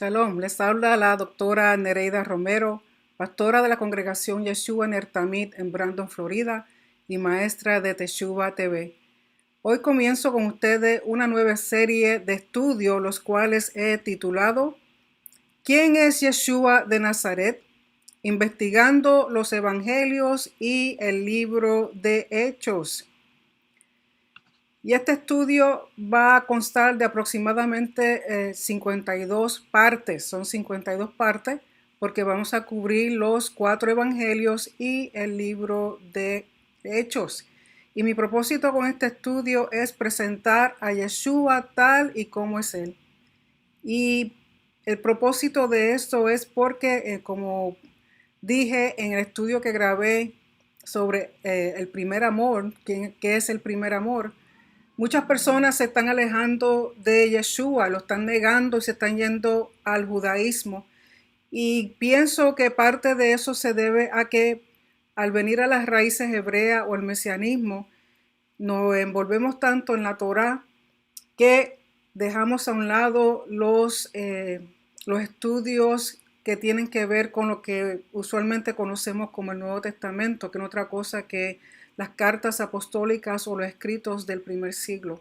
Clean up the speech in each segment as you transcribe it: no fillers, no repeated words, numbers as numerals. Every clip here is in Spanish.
Shalom, les habla la doctora Nereida Romero, pastora de la congregación Yeshua Ner Tamid en Brandon, Florida, y maestra de Teshuva TV. Hoy comienzo con ustedes una nueva serie de estudios, los cuales he titulado ¿Quién es Yeshua de Nazaret? Investigando los evangelios y el libro de Hechos. Y este estudio va a constar de aproximadamente 52 partes. Son 52 partes porque vamos a cubrir los 4 evangelios y el libro de Hechos. Y mi propósito con este estudio es presentar a Yeshua tal y como es Él. Y el propósito de esto es porque, como dije en el estudio que grabé sobre el primer amor, ¿qué es el primer amor? Muchas personas se están alejando de Yeshua, lo están negando y se están yendo al judaísmo. Y pienso que parte de eso se debe a que al venir a las raíces hebreas o el mesianismo, nos envolvemos tanto en la Torá que dejamos a un lado los estudios que tienen que ver con lo que usualmente conocemos como el Nuevo Testamento, que no es otra cosa que las cartas apostólicas o los escritos del primer siglo.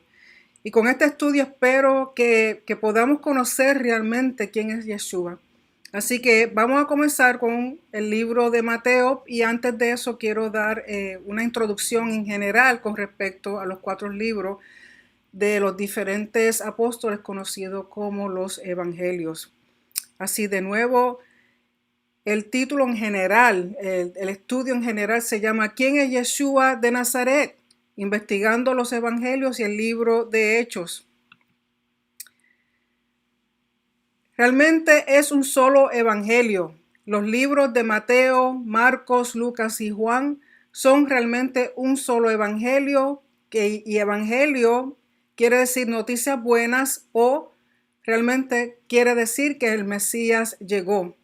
Y con este estudio espero que podamos conocer realmente quién es Yeshua. Así que vamos a comenzar con el libro de Mateo, y antes de eso quiero dar una introducción en general con respecto a los 4 libros de los diferentes apóstoles conocidos como los evangelios. Así de nuevo, el título en general, el estudio en general se llama ¿Quién es Yeshua de Nazaret? Investigando los evangelios y el libro de Hechos. Realmente es un solo evangelio. Los libros de Mateo, Marcos, Lucas y Juan son realmente un solo evangelio, y evangelio quiere decir noticias buenas o realmente quiere decir que el Mesías llegó.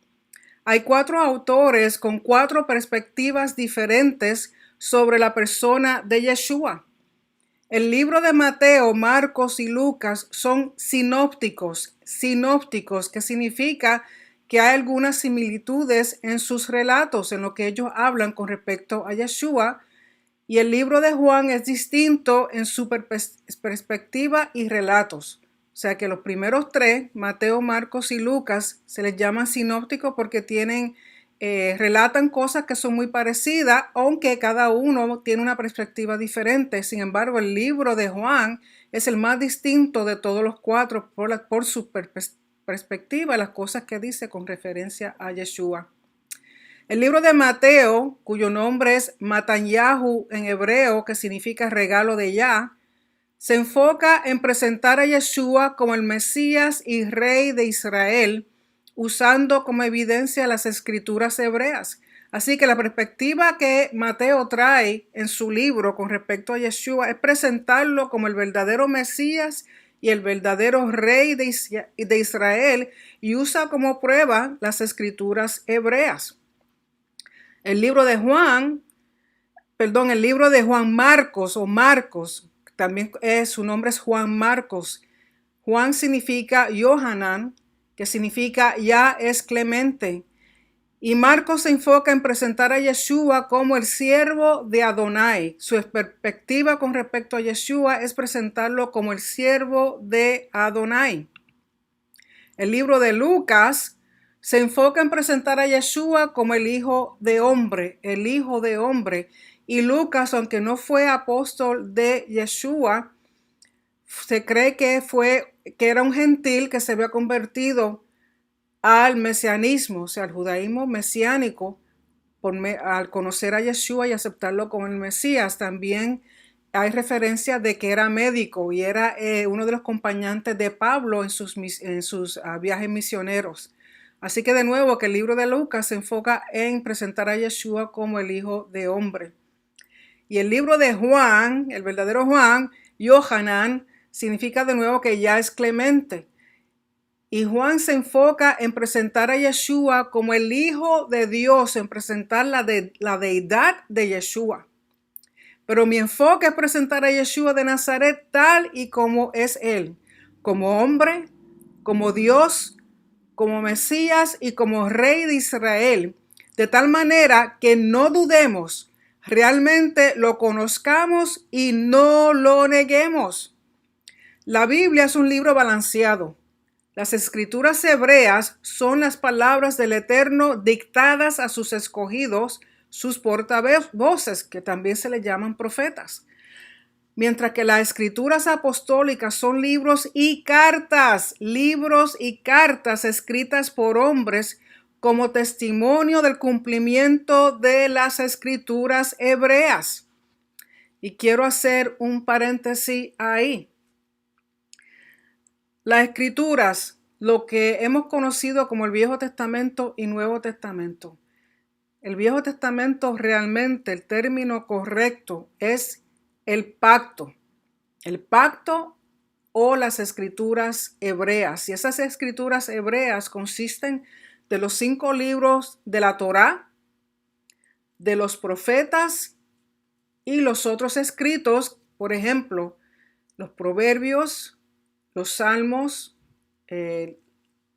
Hay 4 autores con 4 perspectivas diferentes sobre la persona de Yeshua. El libro de Mateo, Marcos y Lucas son sinópticos, que significa que hay algunas similitudes en sus relatos, en lo que ellos hablan con respecto a Yeshua, y el libro de Juan es distinto en su perspectiva y relatos. O sea que los primeros 3, Mateo, Marcos y Lucas, se les llaman sinópticos porque relatan cosas que son muy parecidas, aunque cada uno tiene una perspectiva diferente. Sin embargo, el libro de Juan es el más distinto de todos los 4 por su perspectiva, las cosas que dice con referencia a Yeshua. El libro de Mateo, cuyo nombre es Matanyahu en hebreo, que significa regalo de Yah, se enfoca en presentar a Yeshua como el Mesías y Rey de Israel, usando como evidencia las escrituras hebreas. Así que la perspectiva que Mateo trae en su libro con respecto a Yeshua es presentarlo como el verdadero Mesías y el verdadero Rey de Israel, y usa como prueba las escrituras hebreas. El libro de Juan Marcos o Marcos, también su nombre es Juan Marcos. Juan significa Yohanan, que significa ya es clemente. Y Marcos se enfoca en presentar a Yeshua como el siervo de Adonai. Su perspectiva con respecto a Yeshua es presentarlo como el siervo de Adonai. El libro de Lucas se enfoca en presentar a Yeshua como el hijo de hombre, Y Lucas, aunque no fue apóstol de Yeshua, se cree que era un gentil que se había convertido al mesianismo, o sea, al judaísmo mesiánico, al conocer a Yeshua y aceptarlo como el Mesías. También hay referencia de que era médico y era uno de los acompañantes de Pablo en sus viajes misioneros. Así que de nuevo que el libro de Lucas se enfoca en presentar a Yeshua como el hijo de hombre. Y el libro de Juan, el verdadero Juan, Yohanan, significa de nuevo que ya es clemente. Y Juan se enfoca en presentar a Yeshua como el Hijo de Dios, en presentar la deidad de Yeshua. Pero mi enfoque es presentar a Yeshua de Nazaret tal y como es Él, como hombre, como Dios, como Mesías y como Rey de Israel, de tal manera que no dudemos, realmente lo conozcamos y no lo neguemos. La Biblia es un libro balanceado. Las escrituras hebreas son las palabras del Eterno dictadas a sus escogidos, sus portavoces, que también se les llaman profetas. Mientras que las escrituras apostólicas son libros y cartas escritas por hombres como testimonio del cumplimiento de las escrituras hebreas. Y quiero hacer un paréntesis ahí. Las escrituras, lo que hemos conocido como el Viejo Testamento y Nuevo Testamento. El Viejo Testamento realmente, el término correcto es el pacto o las escrituras hebreas. Y esas escrituras hebreas consisten de los 5 libros de la Torá, de los profetas y los otros escritos, por ejemplo, los proverbios, los salmos,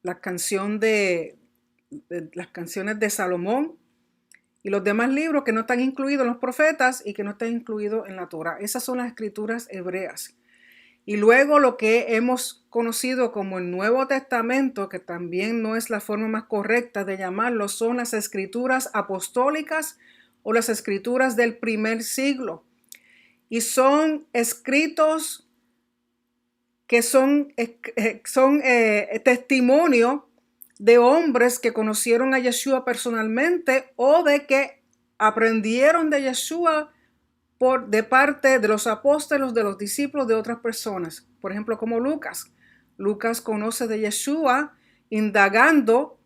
las canciones de Salomón y los demás libros que no están incluidos en los profetas y que no están incluidos en la Torá. Esas son las escrituras hebreas. Y luego lo que hemos conocido como el Nuevo Testamento, que también no es la forma más correcta de llamarlo, son las escrituras apostólicas o las escrituras del primer siglo. Y son escritos que son testimonio de hombres que conocieron a Yeshua personalmente o de que aprendieron de Yeshua de parte de los apóstoles, de los discípulos, de otras personas. Por ejemplo, como Lucas. Lucas conoce de Yeshua indagando,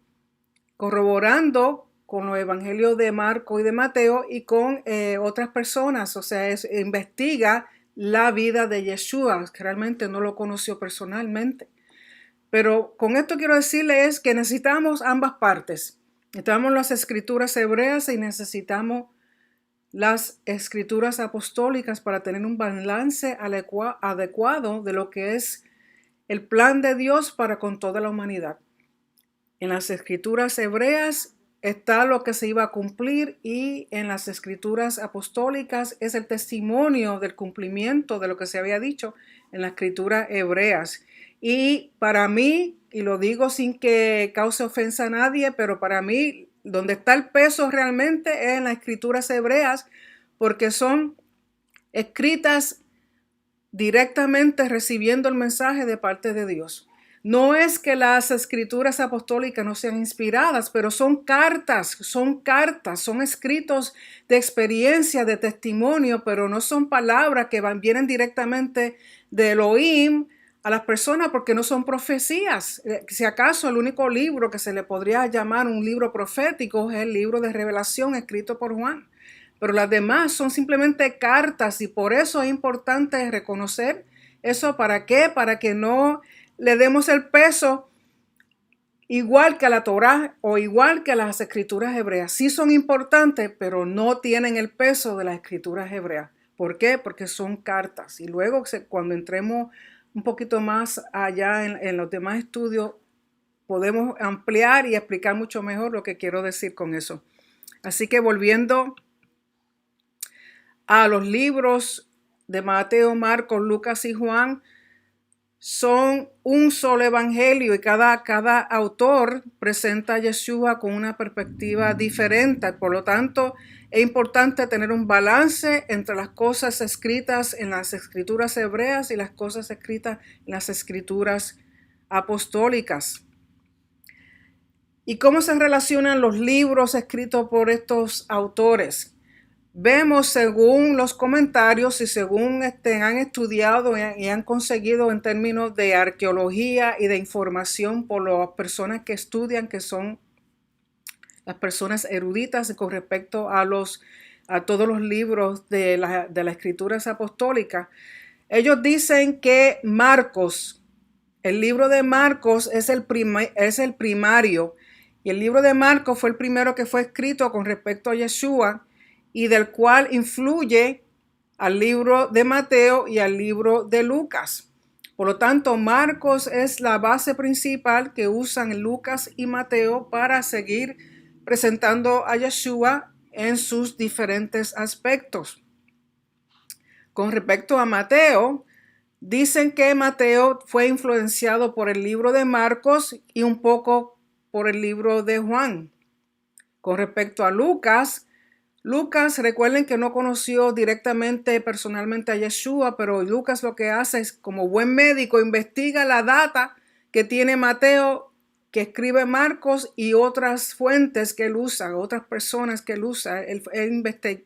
corroborando con los evangelios de Marco y de Mateo y con otras personas. O sea, investiga la vida de Yeshua, que realmente no lo conoció personalmente. Pero con esto quiero decirles que necesitamos ambas partes. Necesitamos las escrituras hebreas y necesitamos las escrituras apostólicas para tener un balance adecuado de lo que es el plan de Dios para con toda la humanidad. En las escrituras hebreas está lo que se iba a cumplir y en las escrituras apostólicas es el testimonio del cumplimiento de lo que se había dicho en las escrituras hebreas. Y para mí, y lo digo sin que cause ofensa a nadie, pero para mí donde está el peso realmente es en las escrituras hebreas, porque son escritas directamente recibiendo el mensaje de parte de Dios. No es que las escrituras apostólicas no sean inspiradas, pero son cartas, son escritos de experiencia, de testimonio, pero no son palabras que vienen directamente de Elohim a las personas porque no son profecías. Si acaso el único libro que se le podría llamar un libro profético es el libro de Revelación escrito por Juan. Pero las demás son simplemente cartas y por eso es importante reconocer eso. ¿Para qué? Para que no le demos el peso igual que a la Torá o igual que a las escrituras hebreas. Sí son importantes, pero no tienen el peso de las escrituras hebreas. ¿Por qué? Porque son cartas. Y luego cuando entremos un poquito más allá en los demás estudios, podemos ampliar y explicar mucho mejor lo que quiero decir con eso. Así que volviendo a los libros de Mateo, Marcos, Lucas y Juan, son un solo evangelio y cada autor presenta a Yeshua con una perspectiva diferente. Por lo tanto, es importante tener un balance entre las cosas escritas en las escrituras hebreas y las cosas escritas en las escrituras apostólicas. ¿Y cómo se relacionan los libros escritos por estos autores? Vemos según los comentarios y según han estudiado y han conseguido en términos de arqueología y de información por las personas que estudian, que son las personas eruditas con respecto a todos los libros de las escrituras apostólicas. Ellos dicen que Marcos, el libro de Marcos es el primario y el libro de Marcos fue el primero que fue escrito con respecto a Yeshua y del cual influye al libro de Mateo y al libro de Lucas. Por lo tanto, Marcos es la base principal que usan Lucas y Mateo para seguir presentando a Yeshua en sus diferentes aspectos. Con respecto a Mateo, dicen que Mateo fue influenciado por el libro de Marcos y un poco por el libro de Juan. Con respecto a Lucas, recuerden que no conoció directamente, personalmente a Yeshua, pero Lucas lo que hace es, como buen médico, investiga la data que tiene Mateo, que escribe Marcos y otras fuentes que él usa, otras personas que él usa. Él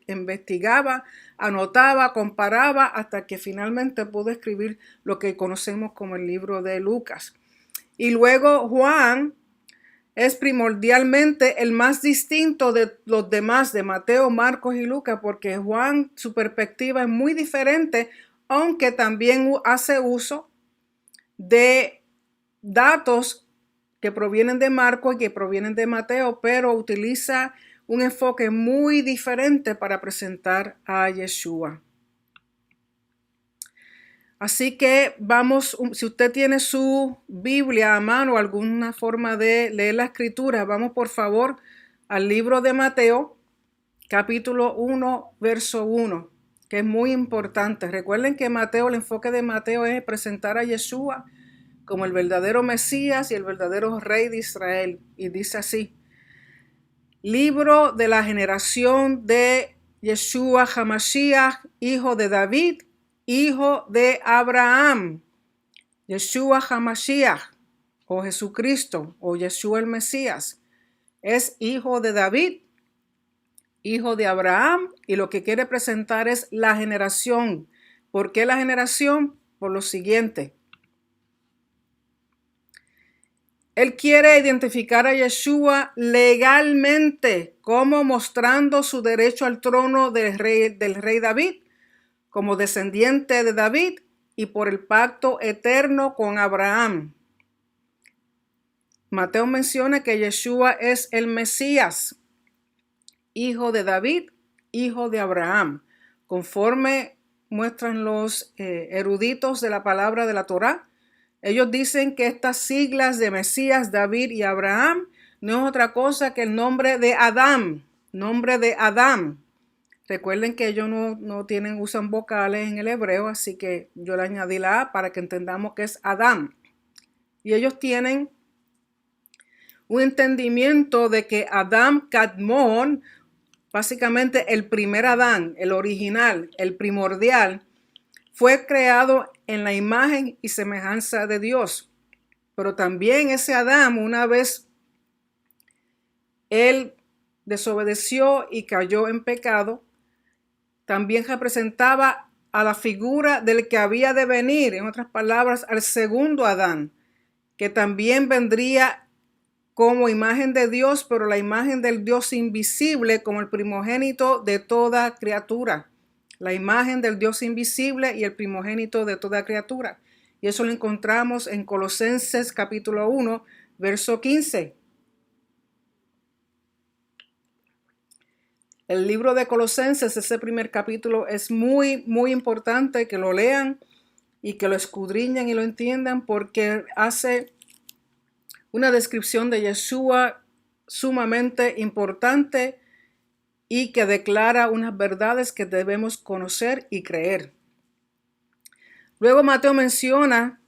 investigaba, anotaba, comparaba, hasta que finalmente pudo escribir lo que conocemos como el libro de Lucas. Y luego Juan es primordialmente el más distinto de los demás, de Mateo, Marcos y Lucas, porque Juan, su perspectiva es muy diferente, aunque también hace uso de datos que provienen de Marcos y que provienen de Mateo, pero utiliza un enfoque muy diferente para presentar a Yeshua. Así que vamos, si usted tiene su Biblia a mano, alguna forma de leer la escritura, vamos por favor al libro de Mateo, capítulo 1, verso 1, que es muy importante. Recuerden que Mateo, el enfoque de Mateo es presentar a Yeshua como el verdadero Mesías y el verdadero Rey de Israel. Y dice así: libro de la generación de Yeshua HaMashiach, hijo de David, hijo de Abraham. Yeshua HaMashiach, o Jesucristo, o Yeshua el Mesías, es hijo de David, hijo de Abraham, y lo que quiere presentar es la generación. ¿Por qué la generación? Por lo siguiente. Él quiere identificar a Yeshua legalmente, como mostrando su derecho al trono del rey David, como descendiente de David y por el pacto eterno con Abraham. Mateo menciona que Yeshua es el Mesías, hijo de David, hijo de Abraham, conforme muestran los eruditos de la palabra de la Torá. Ellos dicen que estas siglas de Mesías, David y Abraham no es otra cosa que el nombre de Adán, Recuerden que ellos usan vocales en el hebreo, así que yo le añadí la A para que entendamos que es Adán. Y ellos tienen un entendimiento de que Adam Kadmon, básicamente el primer Adán, el original, el primordial, fue creado en la imagen y semejanza de Dios. Pero también ese Adán, una vez él desobedeció y cayó en pecado, también representaba a la figura del que había de venir, en otras palabras, al segundo Adán, que también vendría como imagen de Dios, pero la imagen del Dios invisible, como el primogénito de toda criatura. La imagen del Dios invisible y el primogénito de toda criatura. Y eso lo encontramos en Colosenses capítulo 1, verso 15. El libro de Colosenses, ese primer capítulo, es muy, muy importante que lo lean y que lo escudriñen y lo entiendan, porque hace una descripción de Yeshua sumamente importante y que declara unas verdades que debemos conocer y creer. Luego Mateo menciona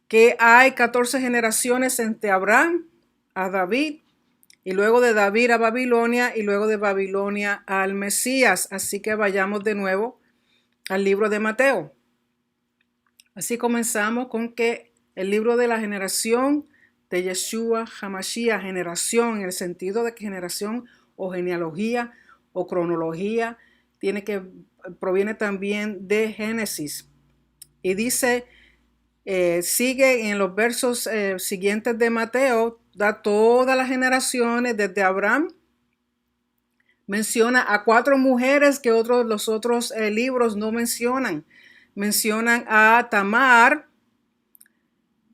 que hay 14 generaciones entre Abraham a David, y luego de David a Babilonia, y luego de Babilonia al Mesías. Así que vayamos de nuevo al libro de Mateo. Así comenzamos con que el libro de la generación de Yeshua HaMashiach, generación en el sentido de que generación o genealogía o cronología proviene también de Génesis. Y dice, sigue en los versos siguientes de Mateo, da todas las generaciones desde Abraham. Menciona a 4 mujeres que los otros libros no mencionan. Mencionan a Tamar,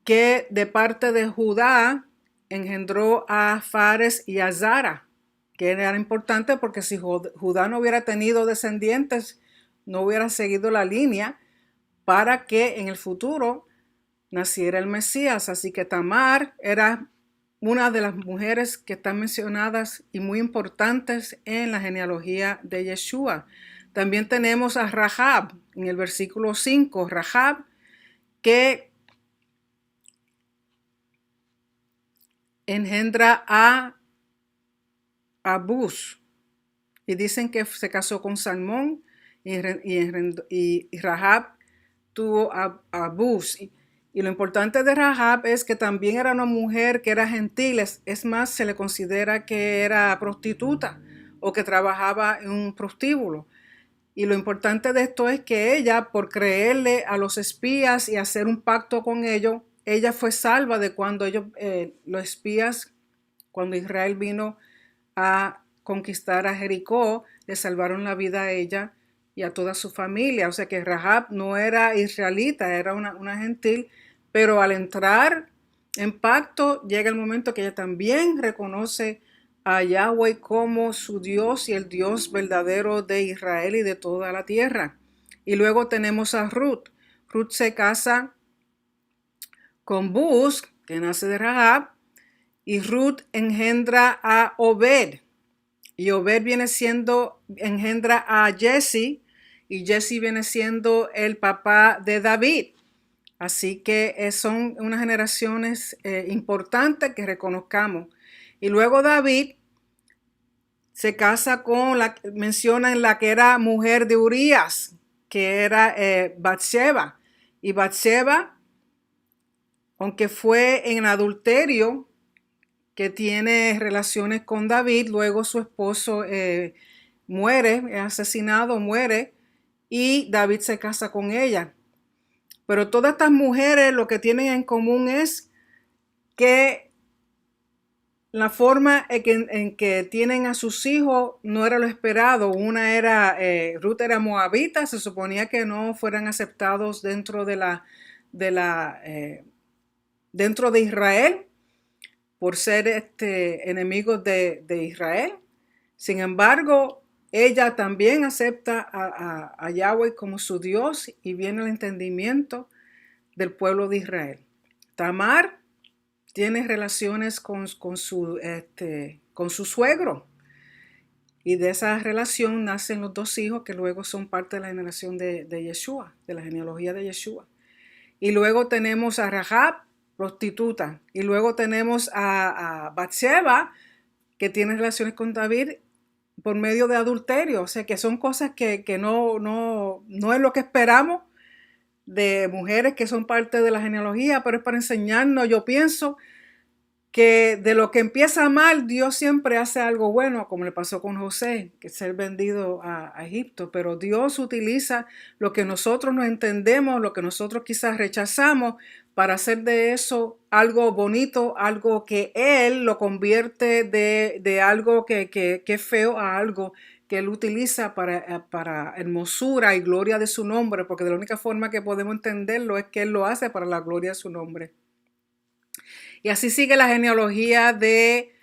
que de parte de Judá engendró a Fares y a Zara, que era importante porque si Judá no hubiera tenido descendientes, no hubiera seguido la línea para que en el futuro naciera el Mesías. Así que Tamar era una de las mujeres que están mencionadas y muy importantes en la genealogía de Yeshua. También tenemos a Rahab en el versículo 5, Rahab, que engendra a Buz, y dicen que se casó con Salmón y Rahab tuvo a Buz. Y lo importante de Rahab es que también era una mujer que era gentil, es más, se le considera que era prostituta o que trabajaba en un prostíbulo. Y lo importante de esto es que ella, por creerle a los espías y hacer un pacto con ellos, ella fue salva de cuando los espías, cuando Israel vino a conquistar a Jericó, le salvaron la vida a ella y a toda su familia. O sea que Rahab no era israelita, era una gentil, pero al entrar en pacto llega el momento que ella también reconoce a Yahweh como su Dios y el Dios verdadero de Israel y de toda la tierra. Y luego tenemos a Ruth. Ruth se casa con Buz, que nace de Rahab, y Ruth engendra a Obed. Y Obed engendra a Jesse, y Jesse viene siendo el papá de David. Así que son unas generaciones importantes que reconozcamos. Y luego David se casa mencionan la que era mujer de Urías, que era Batseba. Y Batseba, aunque fue en adulterio, que tiene relaciones con David, luego su esposo muere, es asesinado, muere, y David se casa con ella. Pero todas estas mujeres lo que tienen en común es que la forma en que tienen a sus hijos no era lo esperado. Una era, Ruth era moabita, se suponía que no fueran aceptados dentro dentro de Israel, por ser enemigos de Israel. Sin embargo, ella también acepta a Yahweh como su Dios y viene el entendimiento del pueblo de Israel. Tamar tiene relaciones con su suegro, y de esa relación nacen los dos hijos que luego son parte de la generación de Yeshua, de la genealogía de Yeshua. Y luego tenemos a Rahab, prostituta, y luego tenemos a Batseba, que tiene relaciones con David por medio de adulterio. O sea que son cosas que no es lo que esperamos de mujeres que son parte de la genealogía, pero es para enseñarnos. Yo pienso que de lo que empieza mal, Dios siempre hace algo bueno, como le pasó con José, que es ser vendido a Egipto. Pero Dios utiliza lo que nosotros no entendemos, lo que nosotros quizás rechazamos, para hacer de eso algo bonito, algo que Él lo convierte de algo que es feo a algo que Él utiliza para hermosura y gloria de su nombre, porque de la única forma que podemos entenderlo es que Él lo hace para la gloria de su nombre. Y así sigue la genealogía de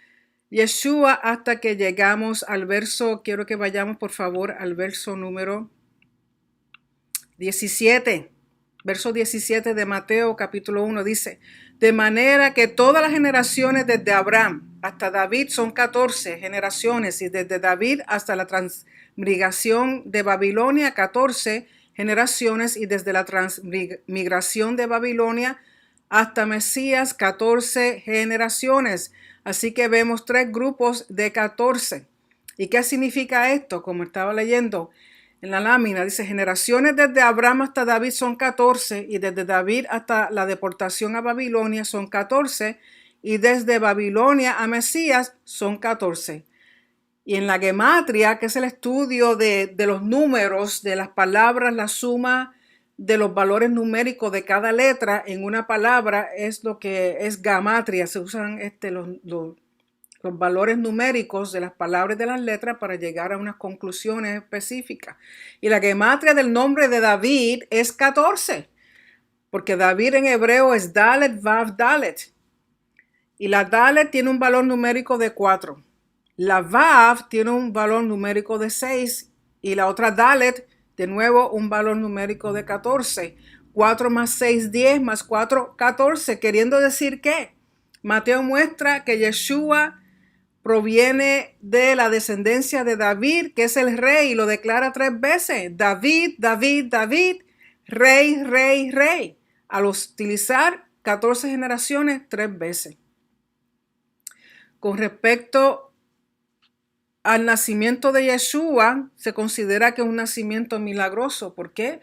Yeshua hasta que llegamos al verso, quiero que vayamos por favor al verso número 17. Verso 17 de Mateo capítulo 1 dice: de manera que todas las generaciones desde Abraham hasta David son 14 generaciones, y desde David hasta la transmigración de Babilonia 14 generaciones, y desde la transmigración de Babilonia hasta Mesías 14 generaciones. Así que vemos 3 grupos de 14. ¿Y qué significa esto? Como estaba leyendo en la lámina, dice: generaciones desde Abraham hasta David son 14, y desde David hasta la deportación a Babilonia son 14, y desde Babilonia a Mesías son 14. Y en la gematria, que es el estudio de los números, de las palabras, la suma de los valores numéricos de cada letra en una palabra, es lo que es gematria. Se usan los valores numéricos de las palabras y de las letras para llegar a unas conclusiones específicas. Y la gematria del nombre de David es 14, porque David en hebreo es Dalet Vav Dalet. Y la Dalet tiene un valor numérico de 4. La Vav tiene un valor numérico de 6. Y la otra Dalet, de nuevo, un valor numérico de 14. 4 más 6, 10, más 4, 14, queriendo decir que Mateo muestra que Yeshua proviene de la descendencia de David, que es el rey, y lo declara 3 veces. David, David, David, rey, rey, rey. Al utilizar 14 generaciones 3 veces. Con respecto al nacimiento de Yeshua, se considera que es un nacimiento milagroso. ¿Por qué?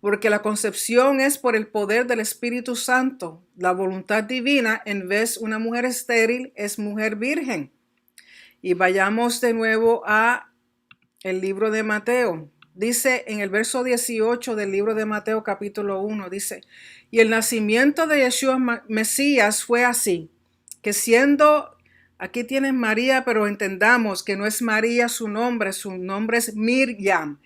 Porque la concepción es por el poder del Espíritu Santo. La voluntad divina, en vez de una mujer estéril, es mujer virgen. Y vayamos de nuevo a el libro de Mateo. Dice en el verso 18 del libro de Mateo capítulo 1, dice, y el nacimiento de Yeshua Mesías fue así, que siendo, aquí tienes María, pero entendamos que no es María su nombre es Miriam,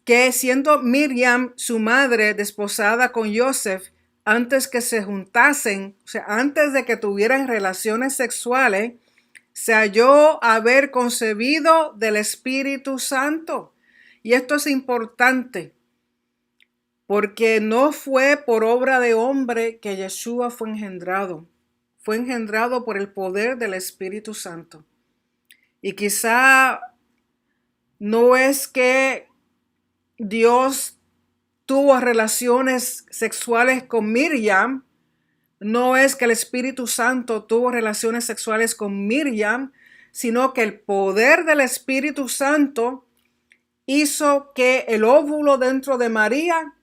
que siendo Miriam su madre desposada con Joseph, antes que se juntasen, o sea, antes de que tuvieran relaciones sexuales, se halló haber concebido del Espíritu Santo. Y esto es importante, porque no fue por obra de hombre que Yeshua fue engendrado por el poder del Espíritu Santo. Y quizá no es que Dios tuvo relaciones sexuales con Miriam, no es que el Espíritu Santo tuvo relaciones sexuales con Miriam, sino que el poder del Espíritu Santo hizo que el óvulo dentro de María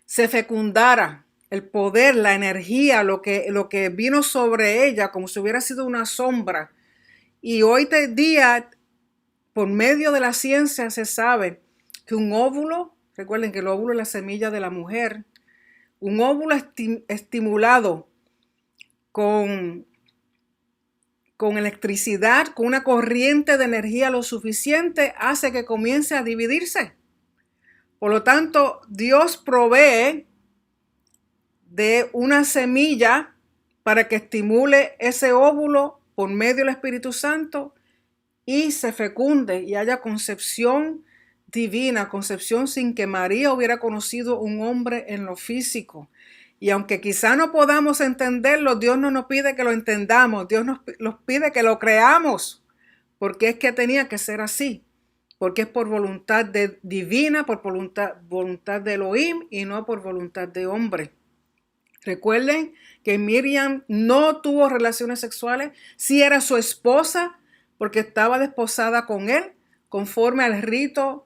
se fecundara. El poder, la energía, lo que vino sobre ella, como si hubiera sido una sombra. Y hoy en día, por medio de la ciencia, se sabe que un óvulo, recuerden que el óvulo es la semilla de la mujer, un óvulo estimulado con electricidad, con una corriente de energía lo suficiente, hace que comience a dividirse. Por lo tanto, Dios provee de una semilla para que estimule ese óvulo por medio del Espíritu Santo y se fecunde y haya concepción divina, concepción sin que María hubiera conocido un hombre en lo físico. Y aunque quizá no podamos entenderlo, Dios no nos pide que lo entendamos, Dios nos pide que lo creamos, porque es que tenía que ser así, porque es por voluntad divina, por voluntad de Elohim y no por voluntad de hombre. Recuerden que Miriam no tuvo relaciones sexuales, sí era su esposa, porque estaba desposada con él, conforme al rito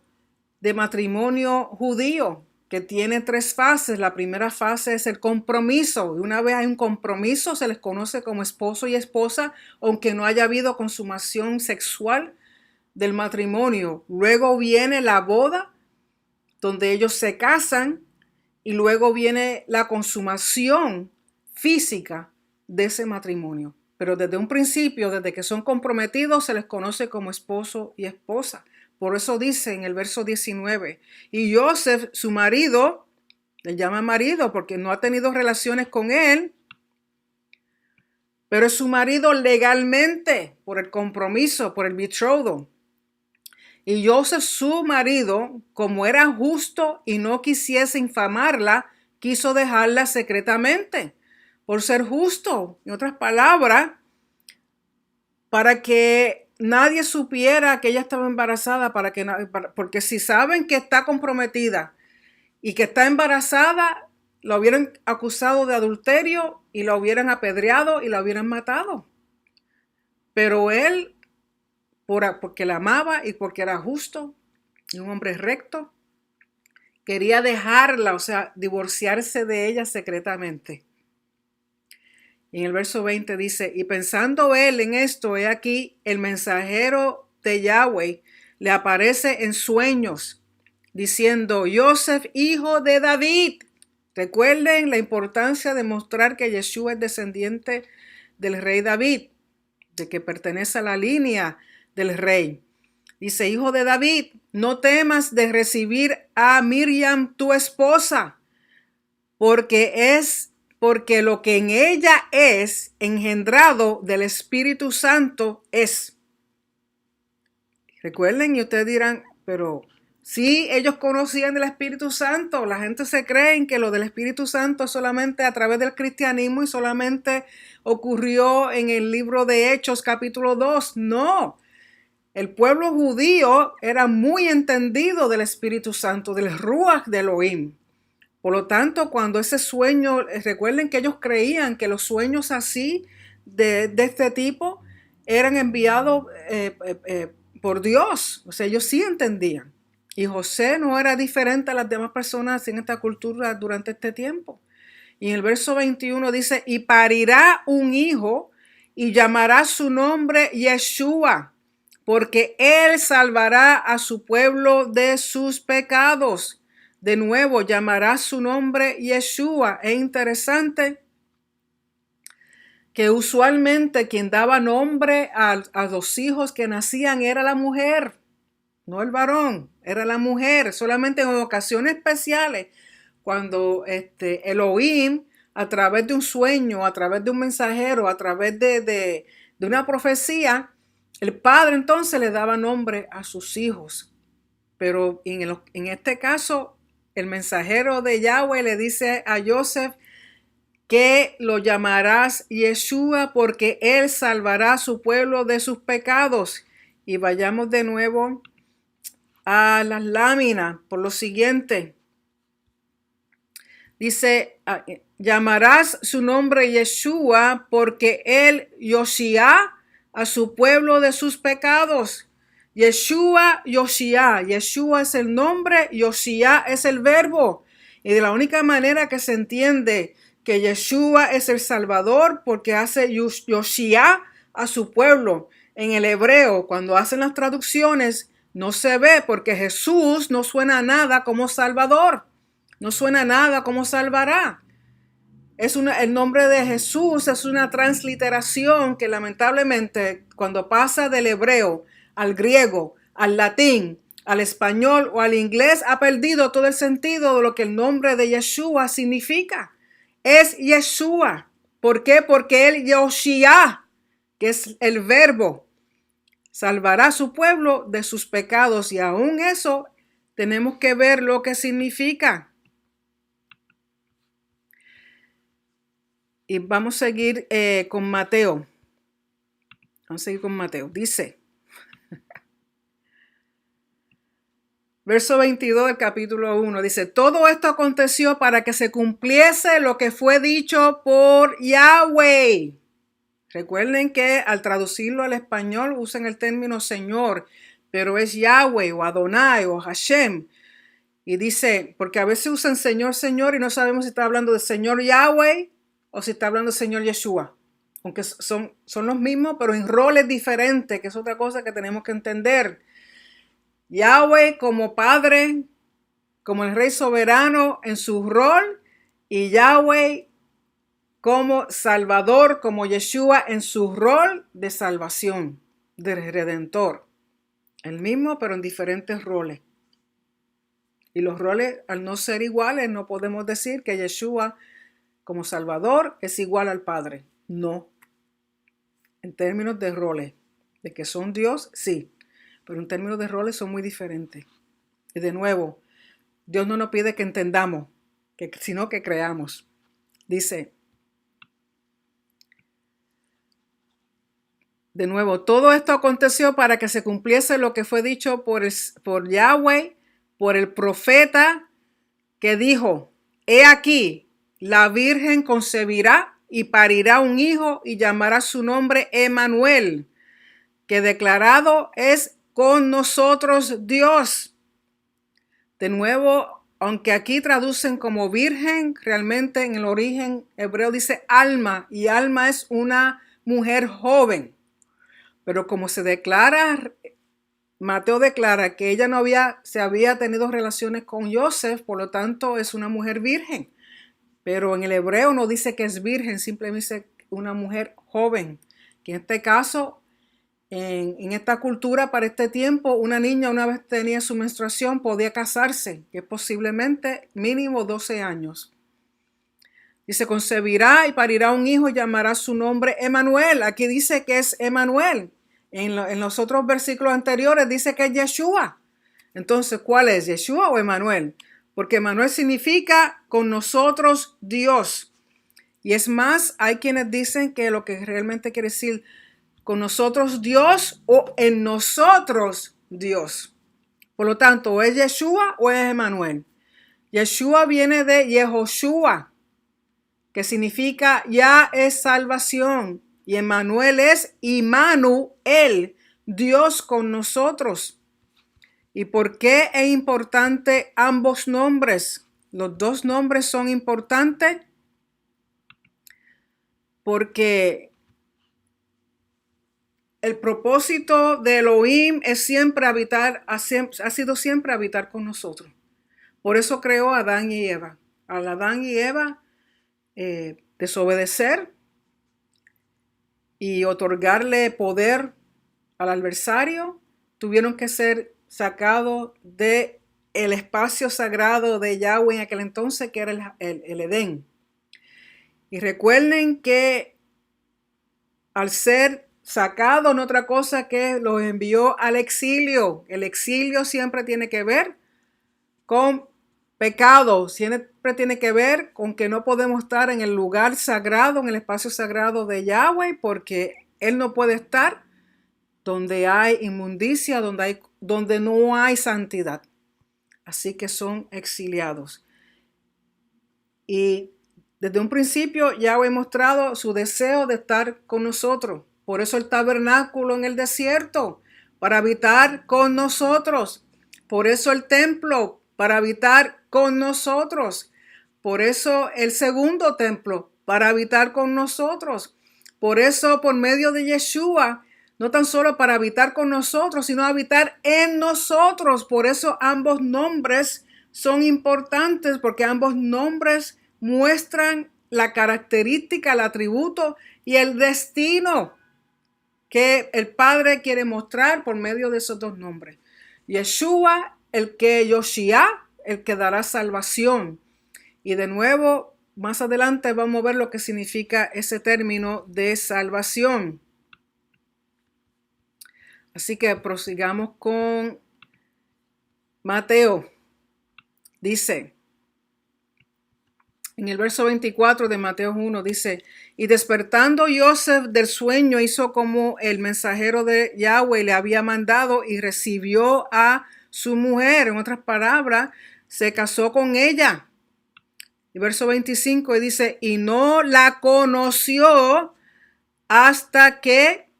de matrimonio judío, que tiene 3 fases. La primera fase es el compromiso, y una vez hay un compromiso se les conoce como esposo y esposa, aunque no haya habido consumación sexual del matrimonio. Luego viene la boda, donde ellos se casan, y luego viene la consumación física de ese matrimonio. Pero desde un principio, desde que son comprometidos, se les conoce como esposo y esposa. Por eso dice en el verso 19, y Joseph, su marido, le llama marido porque no ha tenido relaciones con él, pero es su marido legalmente, por el compromiso, por el betrothal. Y Joseph, su marido, como era justo y no quisiese infamarla, quiso dejarla secretamente, por ser justo. En otras palabras, para que nadie supiera que ella estaba embarazada, porque si saben que está comprometida y que está embarazada, la hubieran acusado de adulterio y la hubieran apedreado y la hubieran matado. Pero él, porque la amaba y porque era justo y un hombre recto, quería dejarla, o sea, divorciarse de ella secretamente. Y en el verso 20 dice, y pensando él en esto, he aquí, el mensajero de Yahweh le aparece en sueños, diciendo, Joseph, hijo de David. Recuerden la importancia de mostrar que Yeshua es descendiente del rey David, de que pertenece a la línea del rey. Dice, hijo de David, no temas de recibir a Miriam tu esposa, porque lo que en ella es engendrado del Espíritu Santo es. Recuerden, y ustedes dirán, pero Sí, ellos conocían del Espíritu Santo. La gente se cree que lo del Espíritu Santo es solamente a través del cristianismo y solamente ocurrió en el libro de Hechos capítulo 2. No, el pueblo judío era muy entendido del Espíritu Santo, del Ruach de Elohim. Por lo tanto, cuando ese sueño, recuerden que ellos creían que los sueños así, de este tipo, eran enviados por Dios. O sea, ellos sí entendían. Y José no era diferente a las demás personas en esta cultura durante este tiempo. Y en el verso 21 dice, y parirá un hijo y llamará su nombre Yeshua, porque él salvará a su pueblo de sus pecados. De nuevo, llamará su nombre Yeshua. Es interesante que usualmente quien daba nombre a los hijos que nacían era la mujer, no el varón, era la mujer. Solamente en ocasiones especiales, cuando Elohim, a través de un sueño, a través de un mensajero, a través de una profecía, el padre entonces le daba nombre a sus hijos. Pero en este caso, el mensajero de Yahweh le dice a Joseph que lo llamarás Yeshua porque él salvará a su pueblo de sus pecados. Y vayamos de nuevo a las láminas por lo siguiente. Dice, llamarás su nombre Yeshua porque él Yoshia a su pueblo de sus pecados. Yeshua, Yoshia. Yeshua es el nombre, Yoshia es el verbo. Y de la única manera que se entiende que Yeshua es el Salvador, porque hace Yoshia a su pueblo. En el hebreo, cuando hacen las traducciones, no se ve porque Jesús no suena nada como Salvador. No suena nada como salvará. El nombre de Jesús es una transliteración que lamentablemente cuando pasa del hebreo al griego, al latín, al español o al inglés ha perdido todo el sentido de lo que el nombre de Yeshua significa. Es Yeshua. ¿Por qué? Porque él Yoshia, que es el verbo, salvará a su pueblo de sus pecados, y aún eso tenemos que ver lo que significa. Y vamos a seguir con Mateo. Vamos a seguir con Mateo. Dice, verso 22 del capítulo 1, dice, todo esto aconteció para que se cumpliese lo que fue dicho por Yahweh. Recuerden que al traducirlo al español usan el término Señor, pero es Yahweh o Adonai o Hashem. Y dice, porque a veces usan Señor, Señor y no sabemos si está hablando de Señor Yahweh o si está hablando de Señor Yeshua. Aunque son los mismos, pero en roles diferentes, que es otra cosa que tenemos que entender. Yahweh como Padre, como el Rey soberano en su rol, y Yahweh como Salvador, como Yeshua en su rol de salvación, de Redentor. El mismo, pero en diferentes roles. Y los roles, al no ser iguales, no podemos decir que Yeshua como Salvador es igual al Padre. No. En términos de roles, de que son Dios, sí. Pero en términos de roles son muy diferentes. Y de nuevo, Dios no nos pide que entendamos, sino que creamos. Dice, de nuevo, todo esto aconteció para que se cumpliese lo que fue dicho por Yahweh, por el profeta, que dijo, he aquí, la Virgen concebirá y parirá un hijo y llamará su nombre Emmanuel, que declarado es con nosotros Dios. De nuevo, aunque aquí traducen como virgen, realmente en el origen hebreo dice alma, y alma es una mujer joven. Pero como se declara, Mateo declara que ella se había tenido relaciones con Joseph, por lo tanto es una mujer virgen. Pero en el hebreo no dice que es virgen, simplemente dice una mujer joven, que en este caso, en esta cultura para este tiempo, una niña una vez tenía su menstruación podía casarse, que es posiblemente mínimo 12 años. Dice, concebirá y parirá un hijo y llamará su nombre Emmanuel. Aquí dice que es Emmanuel. En los otros versículos anteriores dice que es Yeshua. Entonces, ¿cuál es? ¿Yeshua o Emmanuel? Porque Emmanuel significa con nosotros Dios. Y es más, hay quienes dicen que lo que realmente quiere decir con nosotros Dios o en nosotros Dios. Por lo tanto, ¿o es Yeshua o es Emmanuel? Yeshua viene de Yehoshua, que significa ya es salvación. Y Emmanuel es Immanuel, Dios con nosotros. ¿Y por qué es importante ambos nombres? Los dos nombres son importantes porque el propósito de Elohim es siempre habitar, ha sido siempre habitar con nosotros. Por eso creó a Adán y Eva. Al Adán y Eva desobedecer y otorgarle poder al adversario, tuvieron que ser sacados de el espacio sagrado de Yahweh en aquel entonces, que era el Edén. Y recuerden que al ser sacado, no otra cosa que los envió al exilio. El exilio siempre tiene que ver con pecado, siempre tiene que ver con que no podemos estar en el lugar sagrado, en el espacio sagrado de Yahweh, porque Él no puede estar donde hay inmundicia, donde no hay santidad. Así que son exiliados. Y desde un principio Yahweh ha mostrado su deseo de estar con nosotros. Por eso el tabernáculo en el desierto, para habitar con nosotros. Por eso el templo, para habitar con nosotros. Por eso el segundo templo, para habitar con nosotros. Por eso, por medio de Yeshua, no tan solo para habitar con nosotros, sino habitar en nosotros. Por eso ambos nombres son importantes, porque ambos nombres muestran la característica, el atributo y el destino que el Padre quiere mostrar por medio de esos dos nombres. Yeshua, el que Yoshia, el que dará salvación. Y de nuevo, más adelante vamos a ver lo que significa ese término de salvación. Así que prosigamos con Mateo. Dice, en el verso 24 de Mateo 1, dice, y despertando Joseph del sueño hizo como el mensajero de Yahweh le había mandado y recibió a su mujer. En otras palabras, se casó con ella. Y verso 25 dice, y no la conoció hasta que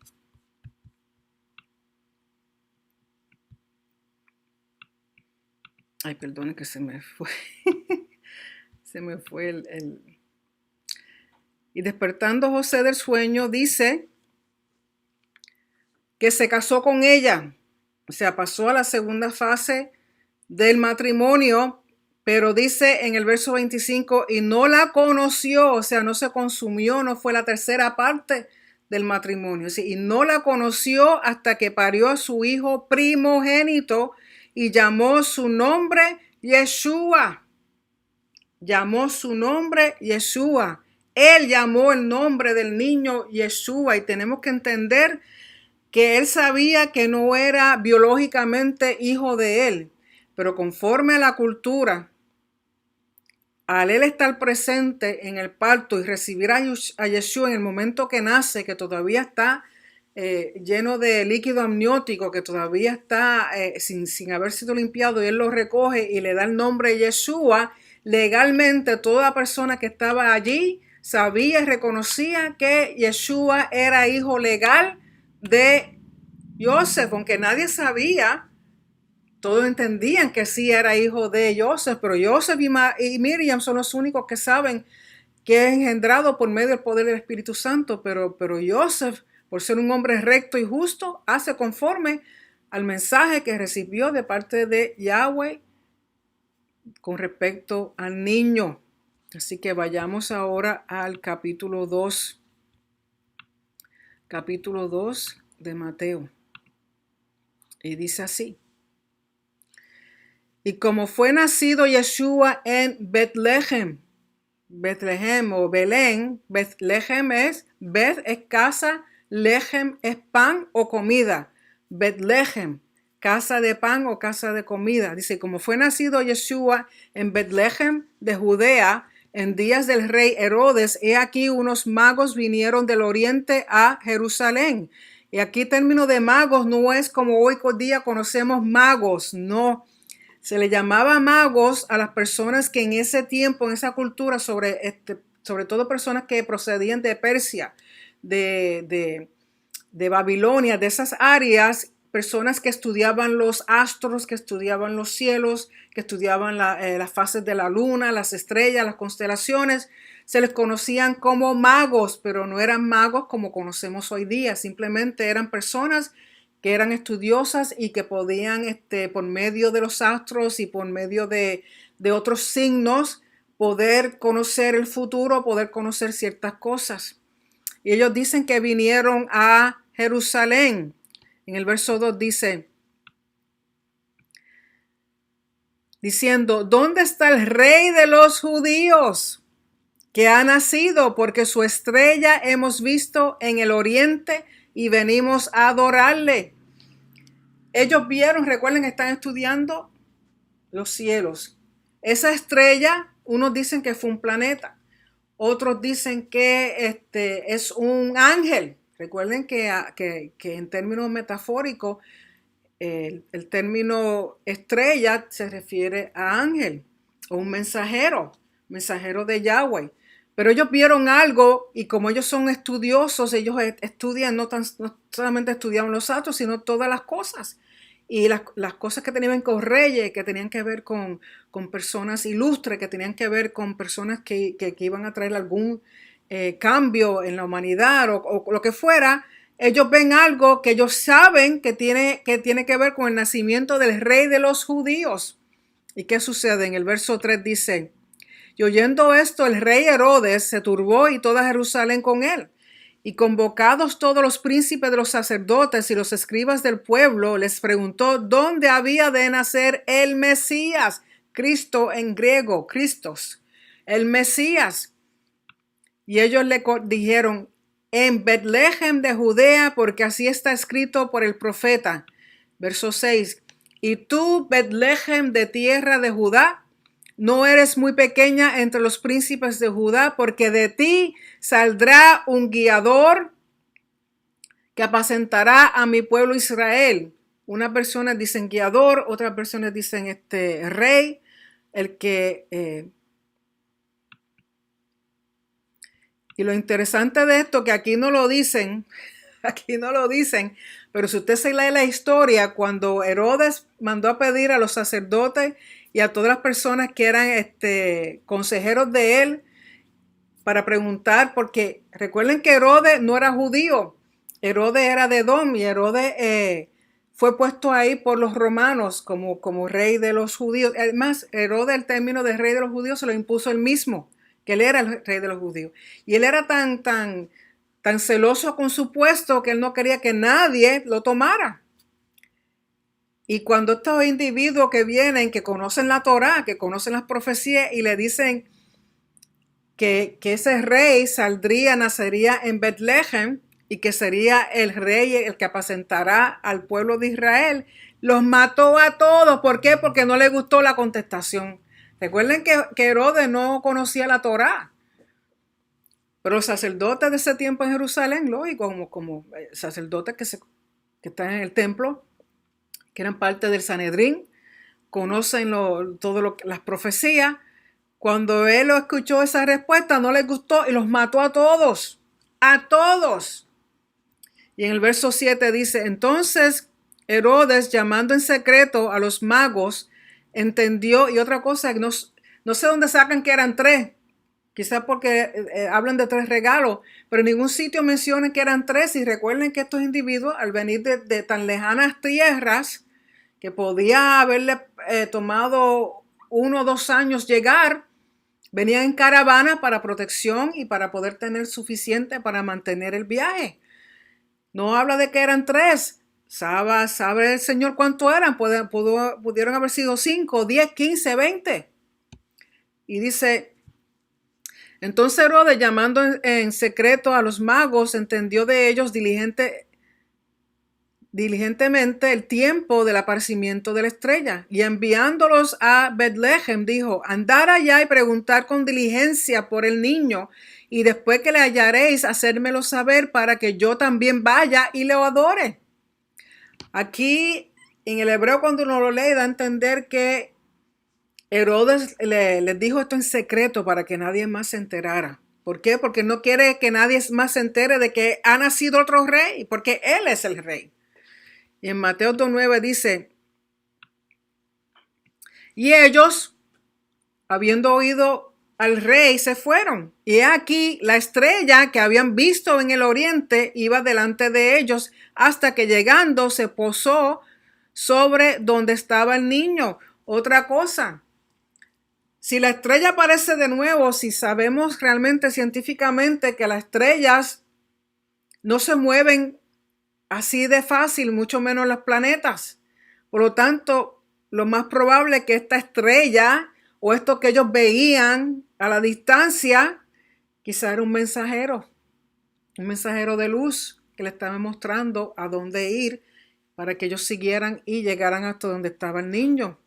ay, perdone que se me fue. Se me fue Y despertando José del sueño, dice que se casó con ella. O sea, pasó a la segunda fase del matrimonio, pero dice en el verso 25, y no la conoció, o sea, no se consumió, no fue la tercera parte del matrimonio. Y no la conoció hasta que parió a su hijo primogénito y llamó su nombre Yeshua. Llamó su nombre Yeshua. Él llamó el nombre del niño Yeshua, y tenemos que entender que él sabía que no era biológicamente hijo de él, pero conforme a la cultura, al él estar presente en el parto y recibir a Yeshua en el momento que nace, que todavía está lleno de líquido amniótico, que todavía está sin haber sido limpiado, y él lo recoge y le da el nombre Yeshua, legalmente toda persona que estaba allí sabía y reconocía que Yeshua era hijo legal de Joseph, aunque nadie sabía. Todos entendían que sí era hijo de Joseph, pero Joseph y Miriam son los únicos que saben que es engendrado por medio del poder del Espíritu Santo, pero Joseph, por ser un hombre recto y justo, hace conforme al mensaje que recibió de parte de Yahweh con respecto al niño. Así que vayamos ahora al capítulo 2. Capítulo 2 de Mateo. Y dice así. Y como fue nacido Yeshua en Betlehem o Belén, Betlehem es, Bet es casa, Lehem es pan o comida. Betlehem, casa de pan o casa de comida. Dice, como fue nacido Yeshua en Betlehem de Judea, en días del rey Herodes, he aquí unos magos vinieron del oriente a Jerusalén. Y aquí término de magos no es como hoy en día conocemos magos, no. Se le llamaba magos a las personas que en ese tiempo, en esa cultura, sobre todo personas que procedían de Persia, de Babilonia, de esas áreas, personas que estudiaban los astros, que estudiaban los cielos, que estudiaban las fases de la luna, las estrellas, las constelaciones. Se les conocían como magos, pero no eran magos como conocemos hoy día. Simplemente eran personas que eran estudiosas y que podían, por medio de los astros y por medio de otros signos, poder conocer el futuro, poder conocer ciertas cosas. Y ellos dicen que vinieron a Jerusalén. En el verso 2 dice, diciendo, ¿dónde está el rey de los judíos que ha nacido? Porque su estrella hemos visto en el oriente y venimos a adorarle. Ellos vieron, recuerden que están estudiando los cielos. Esa estrella, unos dicen que fue un planeta, otros dicen que es un ángel. Recuerden que en términos metafóricos, el término estrella se refiere a ángel o un mensajero de Yahweh. Pero ellos vieron algo y como ellos son estudiosos, ellos estudian, no solamente estudiaban los astros, sino todas las cosas. Y las cosas que tenían con reyes, que tenían que ver con personas ilustres, que tenían que ver con personas que iban a traer algún cambio en la humanidad o lo que fuera, ellos ven algo que ellos saben que tiene que ver con el nacimiento del rey de los judíos. ¿Y qué sucede? En el verso 3 dice, y oyendo esto, el rey Herodes se turbó y toda Jerusalén con él. Y convocados todos los príncipes de los sacerdotes y los escribas del pueblo, les preguntó dónde había de nacer el Mesías. Cristo en griego, Christos, el Mesías. Y ellos le dijeron, en Betlehem de Judea, porque así está escrito por el profeta. Verso 6. Y tú, Betlehem de tierra de Judá, no eres muy pequeña entre los príncipes de Judá, porque de ti saldrá un guiador que apacentará a mi pueblo Israel. Unas personas dicen guiador, otras personas dicen rey, el que... Y lo interesante de esto, que aquí no lo dicen, pero si usted se lee la historia, cuando Herodes mandó a pedir a los sacerdotes y a todas las personas que eran consejeros de él para preguntar, porque recuerden que Herodes no era judío, Herodes era de Edom y Herodes fue puesto ahí por los romanos como rey de los judíos. Además, Herodes, el término de rey de los judíos, se lo impuso él mismo, que él era el rey de los judíos. Y él era tan celoso con su puesto que él no quería que nadie lo tomara. Y cuando estos individuos que vienen, que conocen la Torá, que conocen las profecías y le dicen que ese rey nacería en Betlehem y que sería el rey el que apacentará al pueblo de Israel, los mató a todos. ¿Por qué? Porque no le gustó la contestación. Recuerden que Herodes no conocía la Torá. Pero los sacerdotes de ese tiempo en Jerusalén, lógico, como sacerdotes que están en el templo, que eran parte del Sanedrín, conocen las profecías. Cuando él escuchó esa respuesta, no les gustó y los mató a todos. ¡A todos! Y en el verso 7 dice, entonces Herodes, llamando en secreto a los magos, entendió, y otra cosa, no sé dónde sacan que eran 3, quizás porque hablan de 3 regalos, pero en ningún sitio mencionan que eran 3. Y recuerden que estos individuos, al venir de tan lejanas tierras, que podía haberle tomado 1 o 2 años llegar, venían en caravana para protección y para poder tener suficiente para mantener el viaje. No habla de que eran 3. ¿Sabe el Señor cuánto eran? Pudieron haber sido 5, 10, 15, 20. Y dice, entonces Herodes, llamando en secreto a los magos, entendió de ellos diligentemente el tiempo del aparecimiento de la estrella, y enviándolos a Betlehem dijo: andad allá y preguntar con diligencia por el niño, y después que le hallaréis, hacérmelo saber para que yo también vaya y lo adore. Aquí en el hebreo, cuando uno lo lee, da a entender que Herodes les dijo esto en secreto para que nadie más se enterara. ¿Por qué? Porque no quiere que nadie más se entere de que ha nacido otro rey, porque él es el rey. Y en Mateo 2:9 dice: y ellos, habiendo oído al rey, se fueron. Y aquí la estrella que habían visto en el oriente iba delante de ellos, hasta que llegando se posó sobre donde estaba el niño. Otra cosa, si la estrella aparece de nuevo, si sabemos realmente científicamente que las estrellas no se mueven así de fácil, mucho menos los planetas. Por lo tanto, lo más probable es que esta estrella o esto que ellos veían a la distancia, quizá era un mensajero de luz que le estaba mostrando a dónde ir para que ellos siguieran y llegaran hasta donde estaba el niño.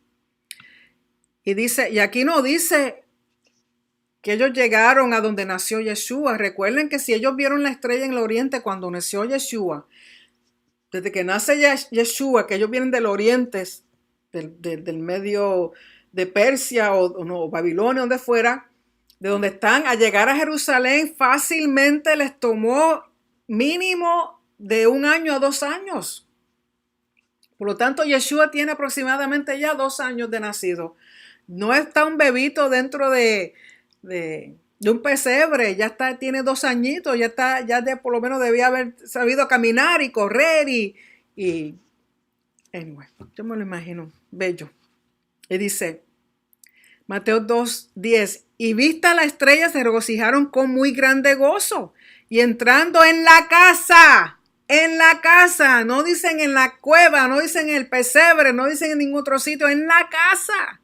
Y dice, y aquí no dice que ellos llegaron a donde nació Yeshua. Recuerden que si ellos vieron la estrella en el oriente cuando nació Yeshua, desde que nace Yeshua, que ellos vienen del oriente, del medio de Persia o Babilonia, donde fuera, de donde están, a llegar a Jerusalén fácilmente les tomó mínimo de 1 año a 2 años. Por lo tanto, Yeshua tiene aproximadamente ya 2 años de nacido. No está un bebito dentro de un pesebre, ya está, tiene 2 añitos, por lo menos debía haber sabido caminar y correr anyway, yo me lo imagino, bello. Y dice, Mateo 2:10, y vista la estrella se regocijaron con muy grande gozo, y entrando en la casa, no dicen en la cueva, no dicen en el pesebre, no dicen en ningún otro sitio, en la casa,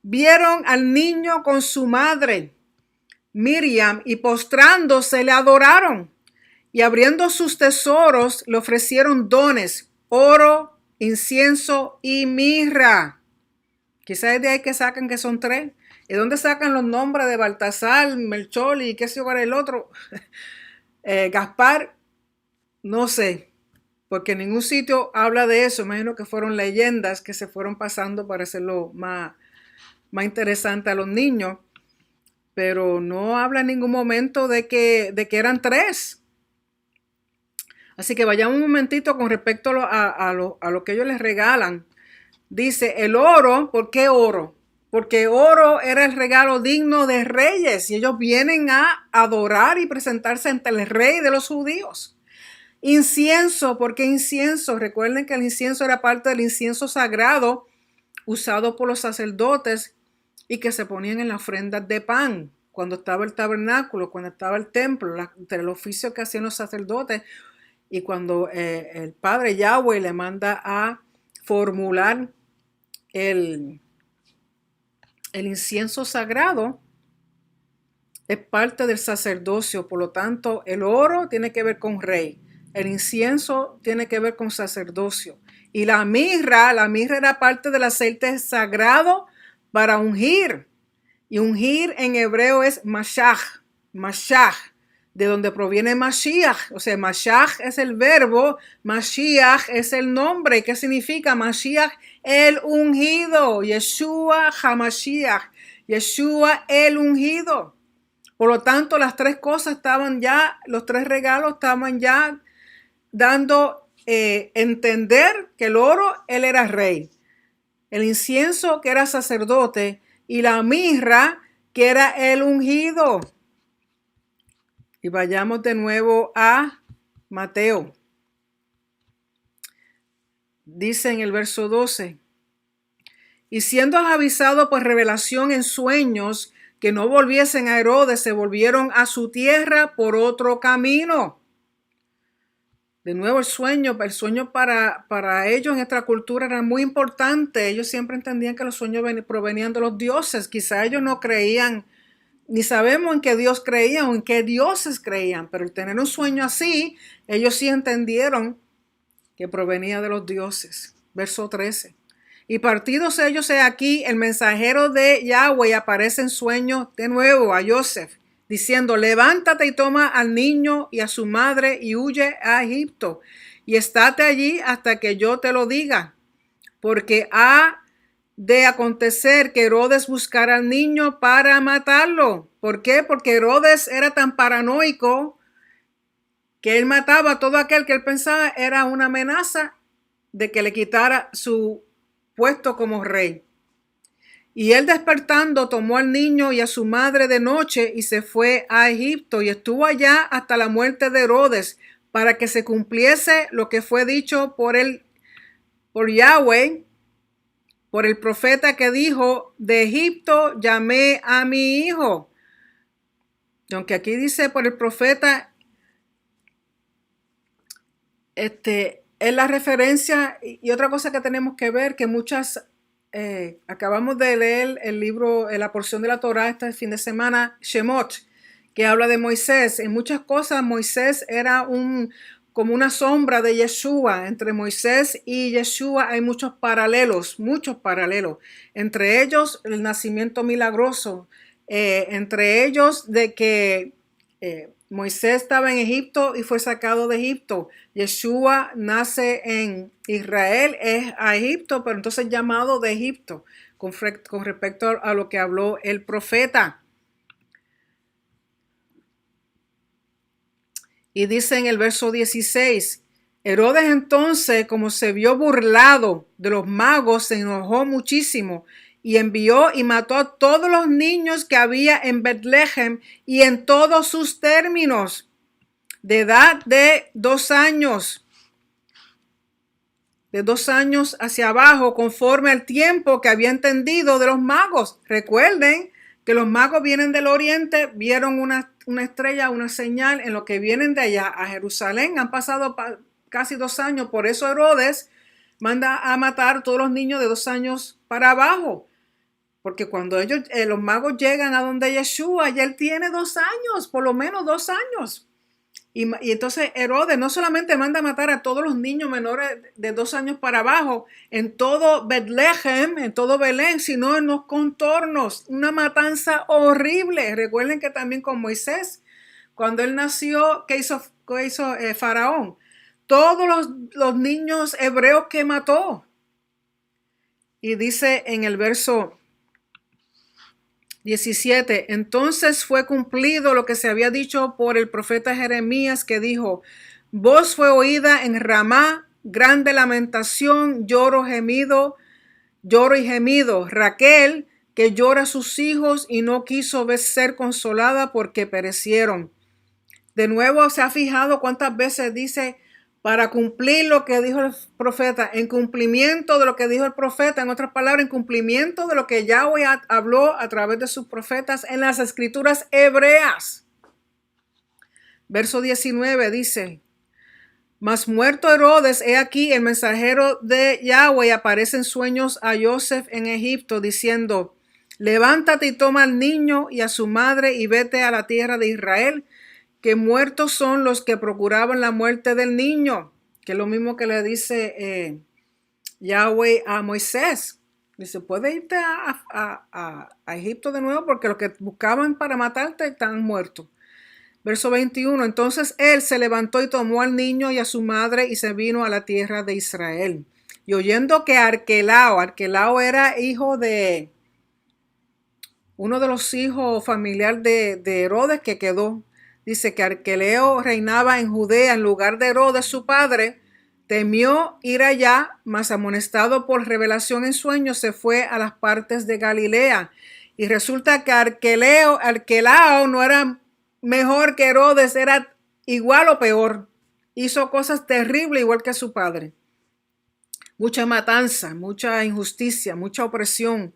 vieron al niño con su madre Miriam, y postrándose le adoraron, y abriendo sus tesoros le ofrecieron dones, oro, incienso y mirra. Quizás es de ahí que sacan que son 3. ¿Y dónde sacan los nombres de Baltasar, Melchor y qué sé yo el otro? Gaspar, no sé, porque en ningún sitio habla de eso. Imagino que fueron leyendas que se fueron pasando para hacerlo más interesante a los niños, pero no habla en ningún momento de que eran 3. Así que vayamos un momentito con respecto a lo que ellos les regalan. Dice el oro. ¿Por qué oro? Porque oro era el regalo digno de reyes y ellos vienen a adorar y presentarse ante el rey de los judíos. Incienso. ¿Por qué incienso? Recuerden que el incienso era parte del incienso sagrado usado por los sacerdotes y que se ponían en las ofrendas de pan cuando estaba el tabernáculo, cuando estaba el templo, el oficio que hacían los sacerdotes. Y cuando el Padre Yahweh le manda a formular el incienso sagrado, es parte del sacerdocio. Por lo tanto, el oro tiene que ver con rey. El incienso tiene que ver con sacerdocio. Y la mirra era parte del aceite sagrado para ungir. Y ungir en hebreo es mashach, de donde proviene Mashiach. O sea, Mashiach es el verbo, Mashiach es el nombre. ¿Qué significa? Mashiach, el ungido. Yeshua HaMashiach. Yeshua, el ungido. Por lo tanto, las 3 cosas estaban ya, los 3 regalos estaban ya dando entender que el oro, él era rey. El incienso, que era sacerdote, y la mirra, que era el ungido. Y vayamos de nuevo a Mateo. Dice en el verso 12, y siendo avisado por revelación en sueños que no volviesen a Herodes, se volvieron a su tierra por otro camino. De nuevo el sueño para ellos en esta cultura era muy importante. Ellos siempre entendían que los sueños provenían de los dioses. Quizá ellos no creían, ni sabemos en qué Dios creían o en qué dioses creían, pero el tener un sueño así, ellos sí entendieron que provenía de los dioses. Verso 13. Y partidos ellos, he aquí, el mensajero de Yahweh aparece en sueño de nuevo a Joseph, diciendo, levántate y toma al niño y a su madre y huye a Egipto, y estate allí hasta que yo te lo diga, porque ha de acontecer que Herodes buscara al niño para matarlo. ¿Por qué? Porque Herodes era tan paranoico que él mataba a todo aquel que él pensaba era una amenaza de que le quitara su puesto como rey. Y él despertando tomó al niño y a su madre de noche y se fue a Egipto y estuvo allá hasta la muerte de Herodes, para que se cumpliese lo que fue dicho por Yahweh, por el profeta que dijo, de Egipto llamé a mi hijo. Y aunque aquí dice por el profeta, es la referencia. Y otra cosa que tenemos que ver, que acabamos de leer el libro, la porción de la Torá este fin de semana, Shemot, que habla de Moisés. En muchas cosas Moisés era como una sombra de Yeshua. Entre Moisés y Yeshua hay muchos paralelos. Entre ellos el nacimiento milagroso, entre ellos de que Moisés estaba en Egipto y fue sacado de Egipto. Yeshua nace en Israel, es a Egipto, pero entonces llamado de Egipto, con respecto a lo que habló el profeta. Y dice en el verso 16, Herodes entonces, como se vio burlado de los magos, se enojó muchísimo y envió y mató a todos los niños que había en Betlehem y en todos sus términos, de edad de 2 años. De 2 años hacia abajo, conforme al tiempo que había entendido de los magos. Recuerden que los magos vienen del oriente, vieron una estrella, una señal en lo que vienen de allá a Jerusalén. Han pasado casi 2 años, por eso Herodes manda a matar a todos los niños de 2 años para abajo. Porque cuando los magos llegan a donde Yeshua, ya él tiene 2 años, por lo menos 2 años. Y entonces Herodes no solamente manda a matar a todos los niños menores de 2 años para abajo, en todo Betlehem, en todo Belén, sino en los contornos. Una matanza horrible. Recuerden que también con Moisés, cuando él nació, ¿qué hizo Faraón? Todos los niños hebreos que mató. Y dice en el verso 17, entonces fue cumplido lo que se había dicho por el profeta Jeremías, que dijo, voz fue oída en Ramá, grande lamentación, lloro y gemido. Raquel, que llora a sus hijos y no quiso ser consolada porque perecieron. De nuevo se ha fijado cuántas veces dice, para cumplir lo que dijo el profeta, en cumplimiento de lo que dijo el profeta, en otras palabras, en cumplimiento de lo que Yahweh habló a través de sus profetas en las escrituras hebreas. Verso 19 dice, mas muerto Herodes, he aquí el mensajero de Yahweh aparece en sueños a Joseph en Egipto, diciendo, levántate y toma al niño y a su madre y vete a la tierra de Israel, que muertos son los que procuraban la muerte del niño, que es lo mismo que le dice Yahweh a Moisés. Dice, puedes irte a Egipto de nuevo porque los que buscaban para matarte están muertos. Verso 21, entonces él se levantó y tomó al niño y a su madre y se vino a la tierra de Israel. Y oyendo que Arquelao era hijo de uno de los hijos familiares de Herodes que quedó. Dice que Arquelao reinaba en Judea en lugar de Herodes su padre, temió ir allá, mas amonestado por revelación en sueños se fue a las partes de Galilea. Y resulta que Arquelao no era mejor que Herodes, era igual o peor. Hizo cosas terribles igual que su padre. Mucha matanza, mucha injusticia, mucha opresión,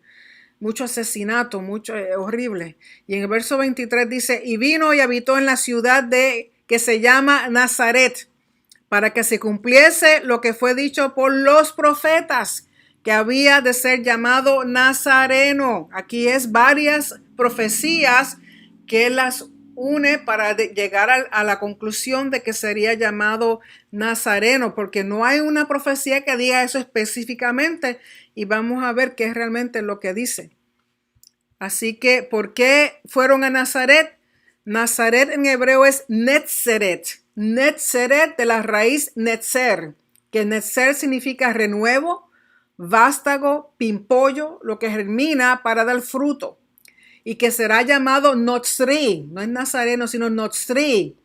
mucho asesinato, mucho horrible. Y en el verso 23 dice, y vino y habitó en la ciudad que se llama Nazaret, para que se cumpliese lo que fue dicho por los profetas, que había de ser llamado Nazareno. Aquí es varias profecías que las une para llegar a la conclusión de que sería llamado nazareno, porque no hay una profecía que diga eso específicamente y vamos a ver qué es realmente lo que dice. Así que, ¿por qué fueron a Nazaret? Nazaret en hebreo es Netzeret. Netzeret de la raíz Netzer, que Netzer significa renuevo, vástago, pimpollo, lo que germina para dar fruto. Y que será llamado Notzri, no es nazareno, sino Notzri.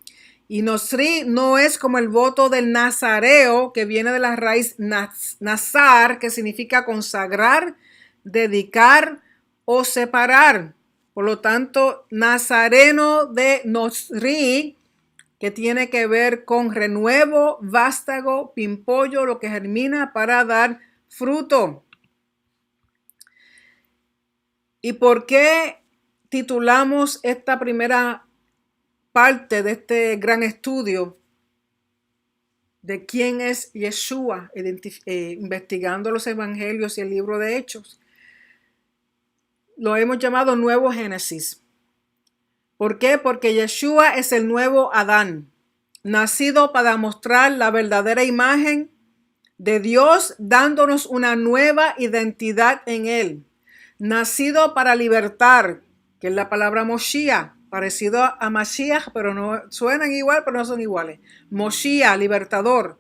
Y Notzri no es como el voto del nazareo, que viene de la raíz nazar, que significa consagrar, dedicar o separar. Por lo tanto, nazareno de Notzri, que tiene que ver con renuevo, vástago, pimpollo, lo que germina para dar fruto. ¿Y por qué titulamos esta primera parte de este gran estudio de quién es Yeshua, investigando los evangelios y el libro de Hechos? Lo hemos llamado Nuevo Génesis. ¿Por qué? Porque Yeshua es el nuevo Adán, nacido para mostrar la verdadera imagen de Dios, dándonos una nueva identidad en él. Nacido para libertar, que es la palabra Moshiach, parecido a Mashiach, pero no suenan igual, pero no son iguales. Moshiach, libertador.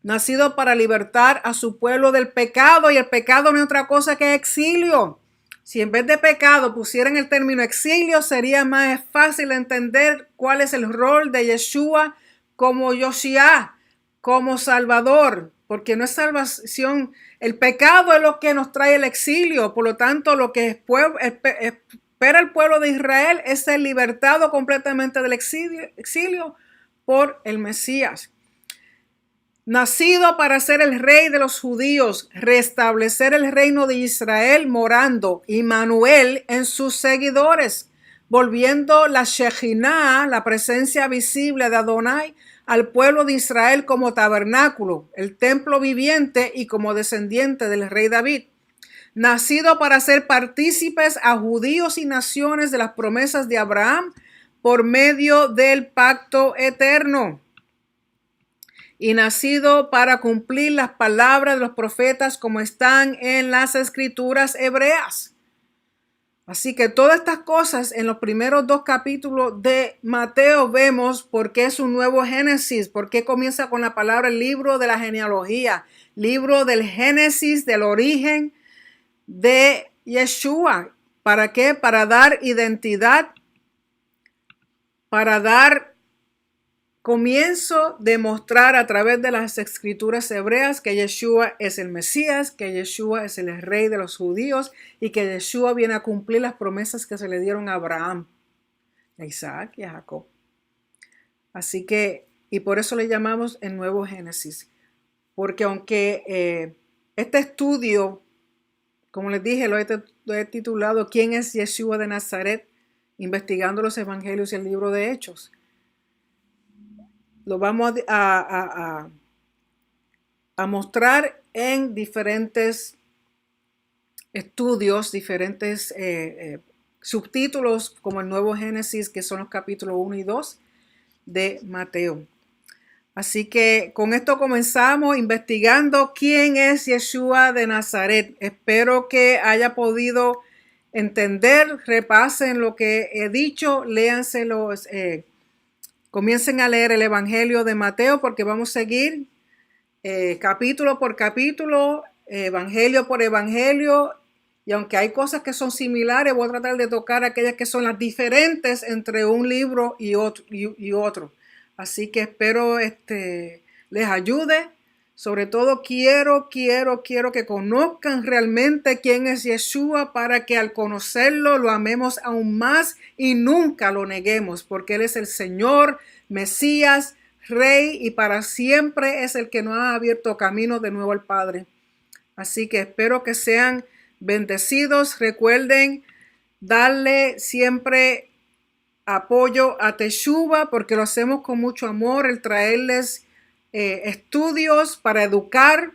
Nacido para libertar a su pueblo del pecado, y el pecado no es otra cosa que exilio. Si en vez de pecado pusieran el término exilio, sería más fácil entender cuál es el rol de Yeshua como Yoshiach, como Salvador, porque no es salvación. El pecado es lo que nos trae el exilio. Por lo tanto, lo que espera el pueblo de Israel es ser libertado completamente del exilio por el Mesías. Nacido para ser el rey de los judíos, restablecer el reino de Israel, morando Immanuel en sus seguidores, volviendo la Shejinah, la presencia visible de Adonai, al pueblo de Israel como tabernáculo, el templo viviente y como descendiente del rey David. Nacido para ser partícipes a judíos y naciones de las promesas de Abraham por medio del pacto eterno. Y nacido para cumplir las palabras de los profetas como están en las escrituras hebreas. Así que todas estas cosas en los primeros 2 capítulos de Mateo vemos por qué es un nuevo Génesis, por qué comienza con la palabra el libro de la genealogía, libro del Génesis, del origen de Yeshua. ¿Para qué? Para dar identidad, para dar comienzo de mostrar a través de las escrituras hebreas que Yeshua es el Mesías, que Yeshua es el rey de los judíos y que Yeshua viene a cumplir las promesas que se le dieron a Abraham, a Isaac y a Jacob. Así que, y por eso le llamamos el Nuevo Génesis, porque aunque este estudio, como les dije, lo he titulado ¿Quién es Yeshua de Nazaret? Investigando los evangelios y el libro de Hechos. Lo vamos a mostrar en diferentes estudios, diferentes subtítulos, como el Nuevo Génesis, que son los capítulos 1 y 2 de Mateo. Así que con esto comenzamos investigando quién es Yeshua de Nazaret. Espero que haya podido entender, repasen lo que he dicho, léanse comiencen a leer el Evangelio de Mateo, porque vamos a seguir capítulo por capítulo, evangelio por evangelio, y aunque hay cosas que son similares, voy a tratar de tocar aquellas que son las diferentes entre un libro y otro. Así que espero les ayude. Sobre todo quiero que conozcan realmente quién es Yeshua, para que al conocerlo lo amemos aún más y nunca lo neguemos, porque Él es el Señor, Mesías, Rey, y para siempre es el que nos ha abierto camino de nuevo al Padre. Así que espero que sean bendecidos. Recuerden darle siempre apoyo a Teshuva, porque lo hacemos con mucho amor, el traerles estudios para educar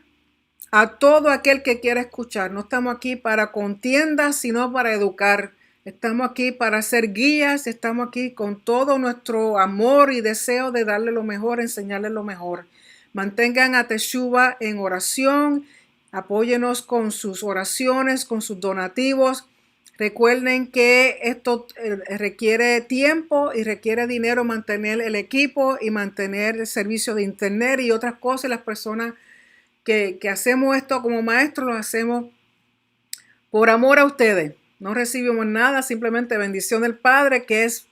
a todo aquel que quiera escuchar. No estamos aquí para contiendas, sino para educar. Estamos aquí para ser guías, estamos aquí con todo nuestro amor y deseo de darle lo mejor, enseñarle lo mejor. Mantengan a Teshuvah en oración, apóyenos con sus oraciones, con sus donativos. Recuerden que esto requiere tiempo y requiere dinero mantener el equipo y mantener el servicio de internet y otras cosas. Las personas que hacemos esto como maestros lo hacemos por amor a ustedes. No recibimos nada, simplemente bendición del Padre, que es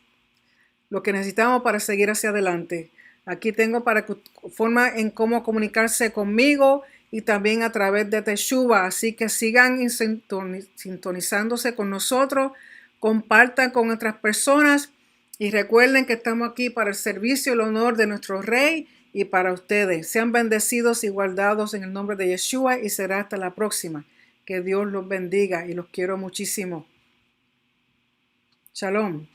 lo que necesitamos para seguir hacia adelante. Aquí tengo para que forma en cómo comunicarse conmigo y también a través de Teshuvah. Así que sigan sintonizándose con nosotros, compartan con otras personas y recuerden que estamos aquí para el servicio y el honor de nuestro Rey y para ustedes. Sean bendecidos y guardados en el nombre de Yeshua y será hasta la próxima. Que Dios los bendiga y los quiero muchísimo. Shalom.